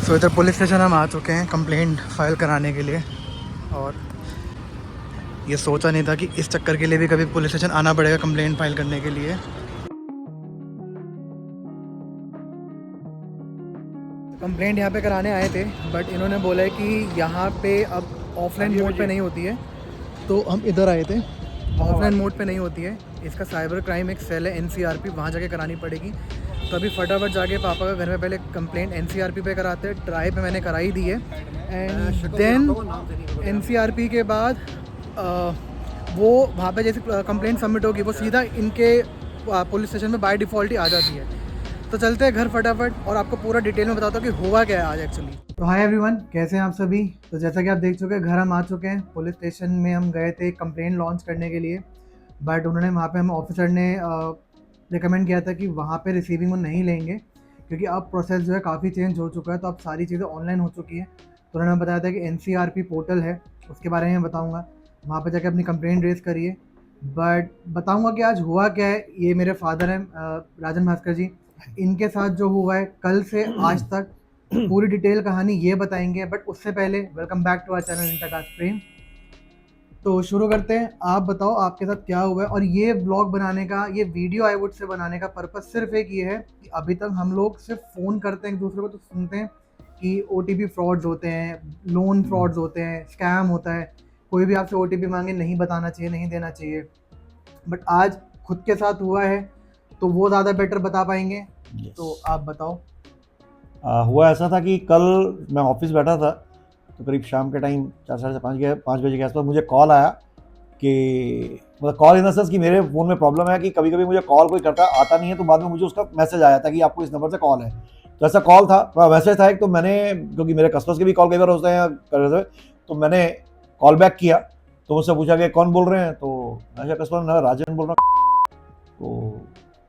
सो इधर police station हम आ चुके हैं कंप्लेंट फाइल कराने के लिए। और ये सोचा नहीं था कि इस चक्कर के लिए भी कभी पुलिस स्टेशन आना पड़ेगा कंप्लेंट फाइल करने के लिए। कंप्लेंट यहाँ पे कराने आए थे, बट इन्होंने बोला है कि यहाँ पे अब ऑफलाइन मोड पे नहीं होती है, तो हम इधर आए थे। ऑफलाइन मोड पे नहीं होती है, इसका साइबर क्राइम एक सेल है NCRP, वहाँ जाके करानी पड़ेगी। तो अभी फटाफट जाके पापा का घर में पहले कंप्लेंट NCRP पे कराते हैं। ट्राई पे मैंने कराई दी है, एंड देन NCRP के बाद वो वहाँ पे जैसे कंप्लेंट सबमिट होगी वो सीधा इनके पुलिस स्टेशन में बाय डिफ़ॉल्ट ही आ जाती है। तो चलते हैं घर फटाफट और आपको पूरा डिटेल में बताता हूँ कि हुआ क्या है आज एक्चुअली। तो हाय एवरीवन, कैसे हैं आप सभी। तो जैसा कि आप देख चुके हैं, घर हम आ चुके हैं। पुलिस स्टेशन में हम गए थे कंप्लेंट लॉन्च करने के लिए, बट उन्होंने वहाँ पे हम ऑफिसर ने रिकमेंड किया था कि वहाँ पे रिसीविंग वो नहीं लेंगे, क्योंकि अब प्रोसेस जो है काफ़ी चेंज हो चुका है। तो अब सारी चीज़ें ऑनलाइन हो चुकी हैं। तो उन्होंने बताया था कि NCRP पोर्टल है, उसके बारे में बताऊँगा, वहाँ पर जाके अपनी कंप्लेंट रेज करिए। बट बताऊँगा कि आज हुआ क्या है। ये मेरे फादर हैं राजन भास्कर जी, इनके साथ जो हुआ है कल से आज तक पूरी डिटेल कहानी ये बताएंगे। बट उससे पहले welcome back to our channel intercaste Prem. तो शुरू करते हैं। आप बताओ आपके साथ क्या हुआ है। और ये व्लॉग बनाने का, ये वीडियो आई वुड से बनाने का पर्पस सिर्फ एक ये है कि अभी तक हम लोग सिर्फ फ़ोन करते हैं एक दूसरे को, तो सुनते हैं कि OTP फ्रॉड्स होते हैं, लोन फ्रॉड्स होते हैं, स्कैम होता है, कोई भी आपसे OTP मांगे नहीं बताना चाहिए, नहीं देना चाहिए। बट आज खुद के साथ हुआ है तो वो ज़्यादा बेटर बता पाएंगे। तो आप बताओ। हुआ ऐसा था कि कल मैं ऑफिस बैठा था, तो करीब शाम के टाइम 4 साढ़े 5 बजे के आसपास मुझे कॉल आया कि मतलब कॉल इन द सेंस कि मेरे फ़ोन में प्रॉब्लम है कि कभी कभी मुझे कॉल कोई करता आता नहीं है, तो बाद में मुझे उसका मैसेज आया था कि आपको इस नंबर से कॉल है। तो ऐसा कॉल था, मैसेज था एक। तो मैंने, क्योंकि मेरे कस्टमर्स के भी कॉल कई बार होते हैं कर रहे थे, तो मैंने कॉल बैक किया। तो मुझसे पूछा कि कौन बोल रहे हैं, तो मैं कस्टमर राजन बोल रहा हूँ। तो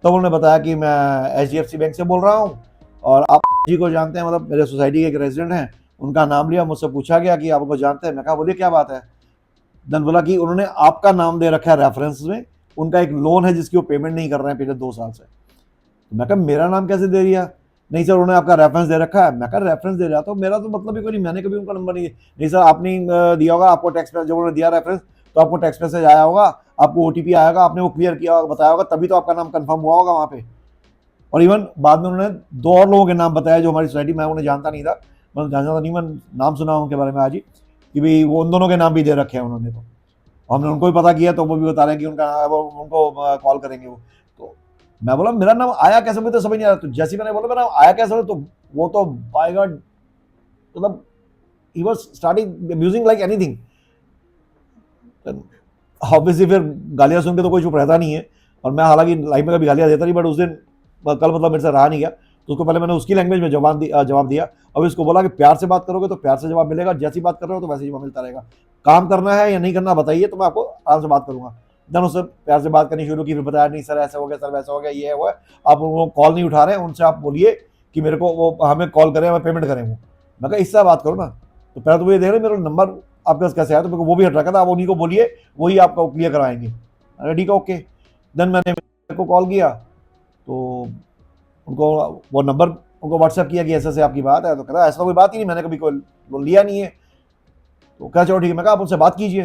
तब उन्होंने बताया कि मैं HDFC बैंक से बोल रहा हूँ और आप जी को जानते हैं, मतलब मेरे सोसाइटी के एक रेजिडेंट हैं। उनका नाम लिया, मुझसे पूछा गया कि आप उनको जानते हैं। मैं कहा बोलिए क्या बात है। देन बोला कि उन्होंने आपका नाम दे रखा है रेफरेंस में, उनका एक लोन है जिसकी वो पेमेंट नहीं कर रहे हैं पिछले 2 साल से। तो मैं कहा मेरा नाम कैसे दे दिया। नहीं सर, उन्होंने आपका रेफरेंस दे रखा है। मैं कहा रेफरेंस दे रहा, तो मेरा तो मतलब ही कोई नहीं, मैंने कभी उनका नंबर नहीं सर आपने दिया होगा, आपको टेक्स्ट जब उन्होंने दिया रेफरेंस तो आपको टेक्स्ट मैसेज आया होगा, आपको OTP आएगा, आपने वो क्लियर किया बताया होगा, तभी तो आपका नाम कंफर्म हुआ होगा वहाँ पे। और इवन बाद में उन्होंने 2 और लोगों के नाम बताया जो हमारी सोसाइटी में, मैं उन्हें जानता नहीं था, मैं जानता नहीं, मैं नाम सुना उनके बारे में आज ही कि भाई वो उन दोनों के नाम भी दे रखे हैं उन्होंने। तो हमने उनको भी पता किया, तो वो भी बता रहे हैं कि उनका वो उनको कॉल करेंगे वो। तो मैं बोला मेरा नाम आया कैसे, मुझे तो समझ नहीं आया। तो जैसे मैंने बोला मेरा नाम आया कैसे, तो वो तो बाय गॉड मतलब he was starting abusing like anything. Obviously फिर गालियां सुन के तो कोई चुप रहता नहीं है, और मैं हालांकि लाइफ में कभी गालियां देता नहीं, बट उस दिन कल मतलब मेरे से रहा नहीं गया। तो उसको पहले मैंने उसकी लैंग्वेज में जवाब दिया। अब इसको बोला कि प्यार से बात करोगे तो प्यार से जवाब मिलेगा, जैसी बात कर रहे हो तो वैसे ही जवाब मिलता रहेगा। काम करना है या नहीं करना बताइए, तो मैं आपको आराम से बात करूंगा। देन उससे प्यार से बात करनी शुरू की, फिर बताया नहीं सर ऐसा हो गया, सर वैसा हो गया, ये है वो है, आप उनको कॉल नहीं उठा रहे हैं, उनसे आप बोलिए कि मेरे को वो हमें कॉल करें, हमें पेमेंट करें। वो मैं कहा इससे बात करो ना। तो पहले तो वो ये देख रहे मेरा नंबर आपके पास कैसे आया, तो मेरे को वो भी हट रखा था, आप उन्हीं को बोलिए वही आपका क्लियर कराएंगे। अरे ठीक है ओके। देन मैंने मेरे को कॉल किया, तो उनको वो नंबर उनको व्हाट्सएप किया कि ऐसे ऐसे आपकी बात है। तो कहता ऐसा कोई बात ही नहीं, मैंने कभी कोई लोन लिया नहीं है। तो कहा चलो ठीक है। मैं कहा आप उनसे बात कीजिए।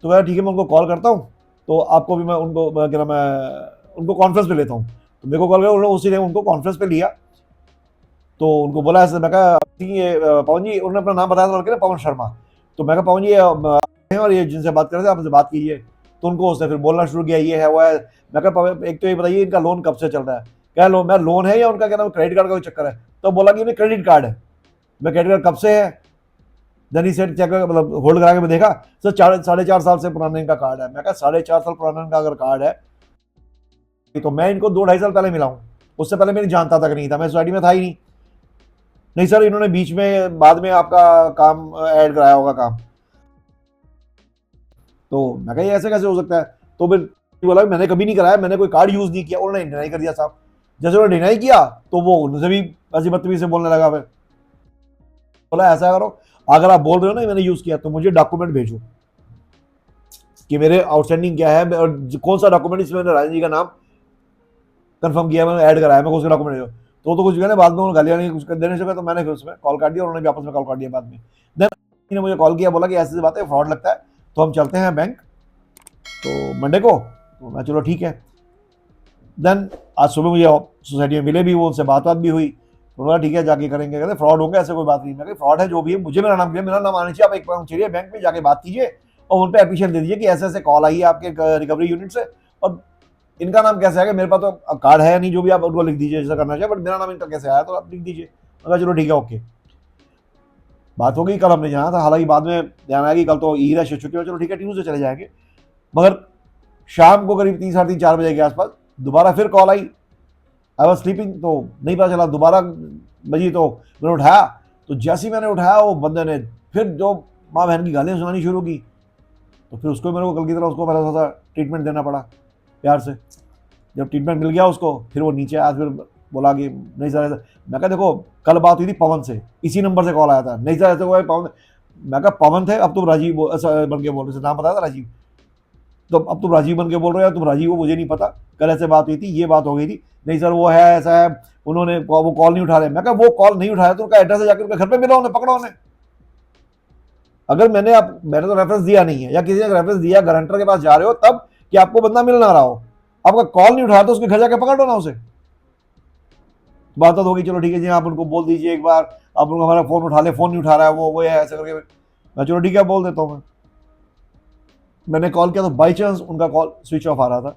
तो कहा ठीक है मैं उनको कॉल करता हूँ, तो आपको भी मैं उनको क्या नाम है उनको कॉन्फ्रेंस पे लेता हूँ। तो मेरे को कॉल किया, उन्होंने उसी ने उनको कॉन्फ्रेंस पे लिया। तो उनको बोला ऐसे, मैं कहा ये पवन जी, उन्होंने अपना नाम बताया था लड़के ने, पवन शर्मा। तो मैं कहा पवन जी हैं और ये जिनसे बात कर रहे थे आप उनसे बात कीजिए। तो उनको उसने फिर बोलना शुरू किया ये है वो है। मैं कहा एक तो ये बताइए इनका लोन कब से चल रहा है। क्या लोन, मैं लोन है या उनका क्या नाम क्रेडिट कार्ड का कोई चक्कर है। तो बोला कि उन्हें क्रेडिट कार्ड है। मैं क्रेडिट कार्ड कब से है। देन ही सेड चेक, मतलब होल्ड करा के मैं देखा सर 4.5 साल से पुराने इनका कार्ड है। मैं कहा 4.5 साल पुराना इनका अगर कार्ड है तो मैं इनको 2-2.5 साल पहले मिला हूँ, उससे पहले मैं जानता तक नहीं था, मैं सोसाइटी में था ही नहीं। नहीं सर इन्होंने बीच में बाद में आपका काम ऐड कराया होगा काम। तो मैं कहा ऐसे कैसे हो सकता है। तो फिर बोला मैंने कभी नहीं कराया, मैंने कोई कार्ड यूज नहीं किया। उन्होंने डिनाई कर दिया साहब। जैसे उन्होंने डिनाई किया तो वो उनसे भी ऐसी बदतमीजी से बोलने लगा। फिर बोला ऐसा करो, अगर आप बोल रहे हो ना मैंने यूज किया, तो मुझे डॉक्यूमेंट भेजो कि मेरे आउटस्टैंडिंग क्या है और कौन सा डॉक्यूमेंट इसमें राजन जी का नाम कंफर्म किया, मैंने ऐड कराया, मैं उसका डॉक्यूमेंट भेजो। तो कुछ कहने बाद में उन्होंने गालियाँ नहीं कुछ देने से, तो मैंने फिर उसमें कॉल काट दिया, उन्होंने भी आपस में कॉल काट दिया बाद में। देन ने मुझे कॉल किया, बोला कि ऐसी बात है, फ्रॉड लगता है, तो हम चलते हैं बैंक तो मंडे को। तो मैं चलो ठीक है। देन आज सुबह मुझे सोसाइटी में मिले भी, वो उनसे बात भी हुई, तो बोला ठीक है जाके करेंगे। कहते फ्रॉड होंगे, ऐसे कोई बात नहीं। मैं फ्रॉड है जो भी है, मुझे मेरा नाम आना चाहिए, आप एक बार चलिए बैंक में जाके बात कीजिए और उन पर एप्लीकेशन दे दीजिए कि ऐसे ऐसे कॉल आई है आपके रिकवरी यूनिट से, और इनका नाम कैसे आएगा, मेरे पास तो कार्ड है नहीं, जो भी आप उनको लिख दीजिए जैसा करना चाहिए, बट मेरा नाम इनका कैसे आया तो आप लिख दीजिए। मैं चलो ठीक है ओके। बात हो गई, कल हमने जाना था, हालांकि बाद में ध्यान आया कि कल तो ईद है, छुट्टी में, चलो ठीक है ट्यूसडे चले जाएंगे। मगर शाम को करीब 3 साढ़े 3 4 बजे के आसपास दोबारा फिर call I. I was sleeping, तो नहीं पता चला, दोबारा बजी तो मैंने उठाया, तो जैसे ही मैंने उठाया वो बंदे ने फिर जो माँ बहन की गालियाँ सुनानी शुरू की। तो फिर उसको मेरे को कल की तरह उसको पहले थोड़ा सा ट्रीटमेंट देना पड़ा प्यार से। जब ट्रीटमेंट मिल गया उसको, फिर वो नीचे आया, फिर बोला कि नहीं सर ऐसा। मैं कहा देखो कल बात हुई थी पवन से, इसी नंबर से कॉल आया था, नहीं सर ऐसे हुआ है पवन। मैं कहा पवन थे, अब तुम राजीव बन के बोल रहे थे, नाम बताया था राजीव, तो अब तुम राजीव बन के बोल रहे हो, तुम राजीव हो, मुझे नहीं पता, कल ऐसे बात हुई थी, ये बात हो गई थी। नहीं सर वो है ऐसा है, उन्होंने वो कॉल नहीं उठा रहे। मैं कहा वो कॉल नहीं उठाया तो उनका एड्रेस है, जाकर उनके घर पे मिला, उन्हें पकड़ो उन्हें। अगर मैंने तो रेफरेंस दिया नहीं है, या किसी ने रेफरेंस दिया, गारंटर के पास जा रहे हो तब कि आपको बंदा मिल ना रहा हो, आपका कॉल नहीं उठाया तो उसके घर जाके पकड़ो ना उसे। बात तो होगी, चलो ठीक है जी, आप उनको बोल दीजिए एक बार, आप उनको हमारा फोन उठा ले, फोन नहीं उठा रहा है वो है ऐसे करके। मैं चलो ठीक है बोल देता हूँ। मैंने कॉल किया तो बाई चांस उनका कॉल स्विच ऑफ आ रहा था,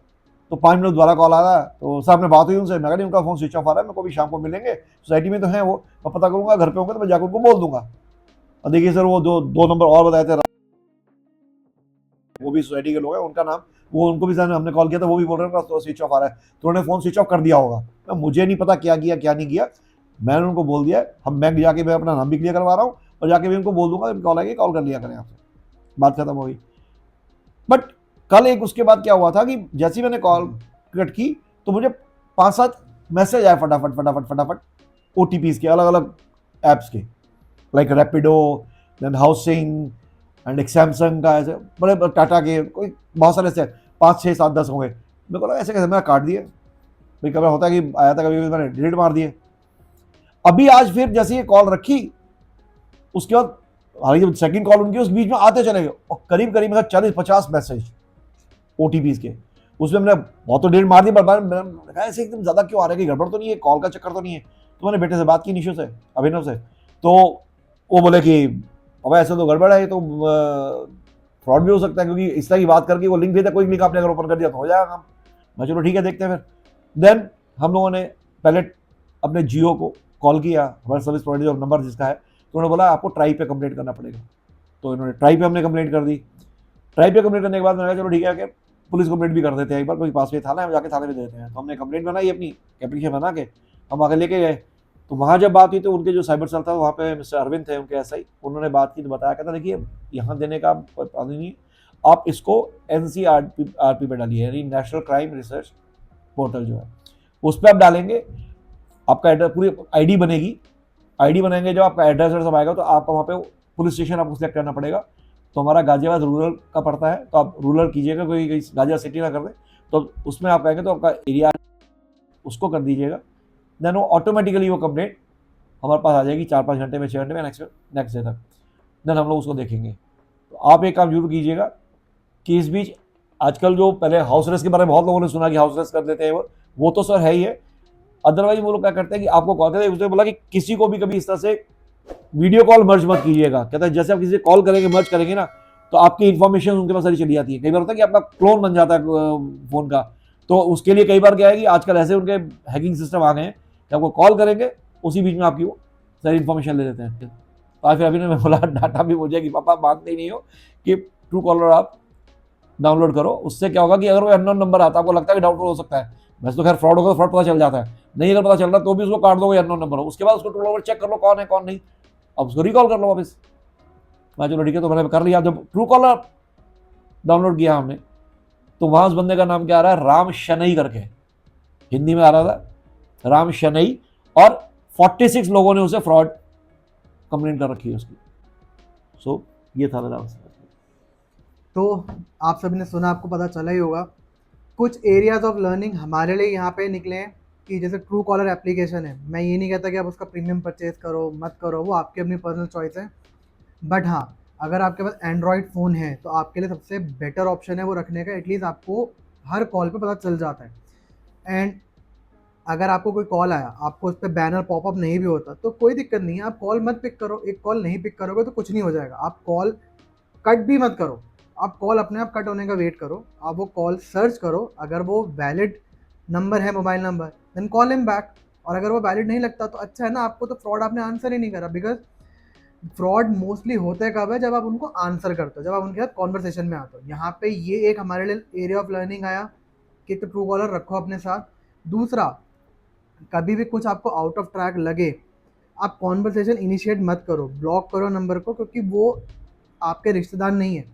तो 5 मिनट दोबारा कॉल आ रहा, तो साहब ने बात हुई उनसे, मैं कहा नहीं उनका फोन स्विच ऑफ आ रहा है, मेरे को भी शाम को मिलेंगे, सोसाइटी में तो है वो, मैं पता करूंगा, घर पे होंगे तो मैं जाकर उनको बोल दूंगा। और देखिए सर वो जो 2 नंबर और बताए थे, वो भी सोसाइटी के लोग हैं, उनका नाम, वो उनको भी सर हमने कॉल किया था, वो भी बोल रहे हैं तो स्विच ऑफ आ रहा है, तो उन्होंने फोन स्विच ऑफ कर दिया होगा। तो मुझे नहीं पता क्या किया क्या नहीं किया, मैंने उनको बोल दिया हम बैंक जाके मैं अपना नाम भी क्लियर करवा रहा हूँ, और जाके मैं उनको बोल दूंगा कॉल आएगी, कॉल कर लिया करें आपसे, बात खत्म हो गई। बट कल एक उसके बाद क्या हुआ था कि जैसे ही मैंने कॉल कट की तो मुझे 5-7 मैसेज आए फटाफट फटाफट फटाफट, OTPs के, अलग अलग ऐप्स के, like Rapido, then housing and एक सैमसंग का, ऐसे बड़े टाटा के, कोई बहुत सारे ऐसे 5 6 7 10 हो गए। मेरे को लगा ऐसे कैसे, मैं काट दिए भाई, कभी होता है कि आया था, कभी मैंने डिलीट मार दिए। अभी आज फिर जैसे ये कॉल रखी, उसके बाद हालांकि जब सेकंड कॉल उनकी, उस बीच में आते चले गए, और करीब करीब मतलब 40-50 मैसेज OTPs के। उसमें मैंने बहुत तो डिलीट मार दी, पर मैंने कहा ऐसे एकदम ज़्यादा क्यों आ रहा है, कि गड़बड़ तो नहीं है, कॉल का चक्कर तो नहीं है। तो मैंने बेटे से बात की, निशु से, अभिनव से, तो वो बोले कि अब ऐसे तो गड़बड़ है, तो फ्रॉड भी हो सकता है, क्योंकि इस तरह की बात करके वो लिंक भेजा, कोई लिंक आपने अगर ओपन कर दिया तो हो जाएगा काम। मैं चलो ठीक है देखते हैं फिर। देन हम लोगों ने पहले अपने जियो को कॉल किया, हमारे सर्विस प्रोवाइडर जो नंबर जिसका है, तो उन्होंने बोला आपको ट्राई पे कंप्लेंट करना पड़ेगा। तो इन्होंने ट्राई पे हमने कंप्लेंट कर दी। ट्राई पे कंप्लेंट करने के बाद मैंने कहा चलो ठीक है कि पुलिस कंप्लेंट भी कर देते हैं एक बार, कोई पास में थाना है, जाके थाने में देते हैं। तो हमने कंप्लेंट बनाई अपनी एप्लीकेशन बना के, हम आगे लेके गए। तो वहाँ जब बात हुई तो उनके जो साइबर सेल था वहाँ पे मिस्टर अरविंद थे, उनके SI, उन्होंने बात की तो बताया, कहता देखिए यहाँ देने का कोई पानी नहीं, आप इसको NCRP पे डालिए, यानी नेशनल क्राइम रिसर्च पोर्टल जो है उस पर आप डालेंगे, आपका एड्रेस, पूरी ID बनेगी, ID बनाएंगे, जब आपका एड्रेस सब आएगा तो आपका वहाँ पे पुलिस स्टेशन आपको सिलेक्ट करना पड़ेगा। तो हमारा गाजियाबाद रूरल का पड़ता है, तो आप रूरल कीजिएगा, कोई गाजियाबाद सिटी ना कर दे, तो उसमें आप कहेंगे तो आपका एरिया उसको कर दीजिएगा। देन वो ऑटोमेटिकली वो कंप्लेंट हमारे पास आ जाएगी 4-5 घंटे में, 6 घंटे में, नेक्स्ट डे तक। देन हम लोग उसको देखेंगे। तो आप एक काम जरूर कीजिएगा कि इस बीच आजकल जो पहले हाउस अरेस्ट के बारे में बहुत लोगों ने सुना कि हाउस अरेस्ट कर देते हैं, वो तो सर है ही है। अदरवाइज वो लोग क्या करते हैं कि आपको कॉल करते हैं, उसने बोला कि किसी को भी कभी इस तरह से वीडियो कॉल मर्ज मत कीजिएगा। कहता है जैसे आप किसी से कॉल करेंगे, मर्ज करेंगे ना, तो आपकी इन्फॉर्मेशन उनके पास सारी चली जाती है। कई बार होता है कि आपका क्लोन बन जाता है फोन का, तो उसके लिए कई बार क्या है कि आजकल ऐसे उनके हैकिंग सिस्टम आ गए हैं कि आपको कॉल करेंगे, उसी बीच में आपकी वो सारी इन्फॉर्मेशन ले लेते हैं। तो फिर अभी ने बोला डाटा भी मुझे कि पापा मानते ही नहीं हो कि ट्रू कॉलर आप डाउनलोड करो। उससे क्या होगा कि अगर वो अननोन नंबर आता है, आपको लगता है कि डाउनलोड हो सकता है, वैसे तो खैर फ्रॉड होगा तो फ्रॉड पता चल जाता है, नहीं अगर पता चल रहा तो भी उसको काट दो, अननोन नंबर हो, उसके बाद उसको ट्रू कॉलर चेक कर लो कौन है कौन नहीं, अब उसको रिकॉल कर लो वापस। मैं चलो ठीक है, तो मैंने कर लिया। जब ट्रू कॉलर डाउनलोड किया हमने, तो वहां उस बंदे का नाम क्या आ रहा है, राम शनई करके हिंदी में आ रहा था, राम शनई, और 46 लोगों ने उसे फ्रॉड कंप्लेंट कर रखी है उसकी। सो ये था मेरा। तो आप सभी ने सुना, आपको पता चला ही होगा, कुछ एरियाज ऑफ लर्निंग हमारे लिए यहाँ पे निकले हैं कि जैसे ट्रू कॉलर एप्लीकेशन है, मैं ये नहीं कहता कि आप उसका प्रीमियम परचेज करो मत करो, वो आपकी अपनी पर्सनल चॉइस है। बट हाँ, अगर आपके पास एंड्रॉयड फ़ोन है तो आपके लिए सबसे बेटर ऑप्शन है वो रखने का, एटलीस्ट आपको हर कॉल पे पता चल जाता है। एंड अगर आपको कोई कॉल आया, आपको उस पे बैनर पॉपअप नहीं भी होता तो कोई दिक्कत नहीं है, आप कॉल मत पिक करो। एक कॉल नहीं पिक करोगे तो कुछ नहीं हो जाएगा, आप कॉल कट भी मत करो, आप कॉल अपने आप कट होने का वेट करो, आप वो कॉल सर्च करो, अगर वो वैलिड नंबर है, mobile number, then call him back. और अगर वो वैलिड नहीं लगता तो अच्छा है ना, आपको तो फ्रॉड आपने आंसर ही नहीं करा, बिकॉज फ्रॉड मोस्टली होते कब है, जब आप उनको आंसर करते हो, जब आप उनके साथ कॉन्वर्सेशन में आते हो। यहाँ पे ये एक हमारे लिए एरिया ऑफ लर्निंग आया कि तो ट्रू कॉलर रखो अपने साथ। दूसरा, कभी भी कुछ आपको आउट ऑफ ट्रैक लगे, आप कॉन्वर्सेशन इनिशिएट मत करो, ब्लॉक करो नंबर को, क्योंकि वो आपके रिश्तेदार नहीं है।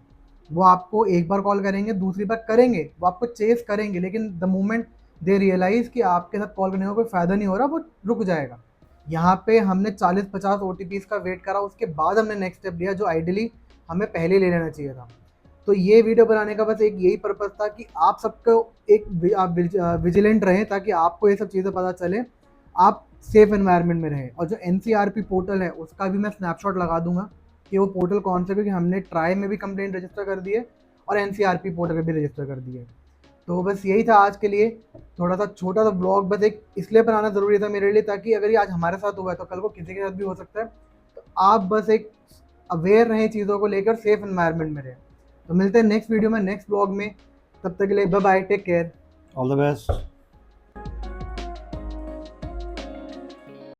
वो आपको एक बार कॉल करेंगे, दूसरी बार करेंगे, वो आपको चेस करेंगे, लेकिन द मोमेंट दे रियलाइज़ कि आपके साथ कॉल करने का कोई फ़ायदा नहीं हो रहा, वो रुक जाएगा। यहाँ पे हमने 40-50 ओटीपीज़ का वेट करा, उसके बाद हमने नेक्स्ट स्टेप लिया, जो आइडियली हमें पहले ले लेना चाहिए था। तो ये वीडियो बनाने का बस एक यही पर्पज़ था कि आप सबको आप विजिलेंट रहें, ताकि आपको ये सब चीज़ें पता चले, आप सेफ एनवायरनमेंट में रहें। और जो एनसीआरपी पोर्टल है उसका भी मैं स्नैपशॉट लगा दूंगा कि वो पोर्टल कौन सा है, क्योंकि हमने ट्राई में भी कंप्लेंट रजिस्टर कर दी है और एनसीआरपी पोर्टल पे भी रजिस्टर कर दी है। तो बस यही था आज के लिए, थोड़ा सा छोटा सा ब्लॉग, बस एक इसलिए बनाना ज़रूरी था मेरे लिए, ताकि अगर ये आज हमारे साथ हुआ है तो कल को किसी के साथ भी हो सकता है। तो आप बस एक अवेयर रहें चीज़ों को लेकर, सेफ एनवायरनमेंट में रहें। तो मिलते हैं नेक्स्ट वीडियो में, नेक्स्ट ब्लॉग में। तब तक के लिए bye bye, take care. All the best.